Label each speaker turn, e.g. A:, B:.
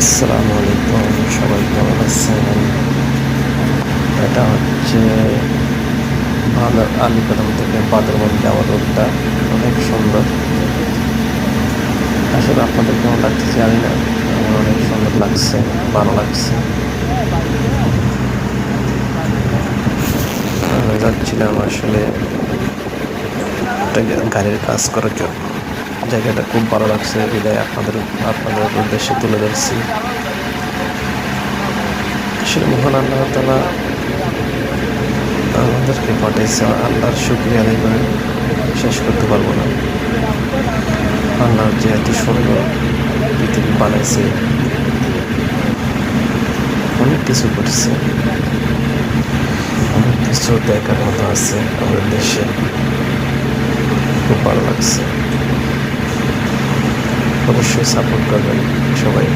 A: আসসালামু আলাইকুম, সবাই কেমন আছেন? এটা হচ্ছে আলীকদম থেকে বাদরবন যাওয়ার রোডটা, অনেক সুন্দর। আসলে আপনাদের কেমন লাগছে জানি না, আমার অনেক সুন্দর লাগছে, ভালো লাগছে। আমি যাচ্ছিলাম আসলে একটা গাড়ির কাজ করার জন্য। জায়গাটা খুব ভালো লাগছে, বিদায় আপনাদের উদ্দেশ্যে তুলে ধরছি। আসলে মহান আল্লাহ তাআলা আমাদেরকে পাঠাইছে, আল্লাহর শুকরিয়া আদায় করে শেষ করতে পারবো না। আল্লাহর যে এত সুন্দর পৃথিবী বানাইছে, অনেক কিছু করছে, অনেক কিছু দেখার মতো আছে আমাদের দেশে। খুব ভালো লাগছে। অবশ্যই সাপোর্ট করবেন সবাই।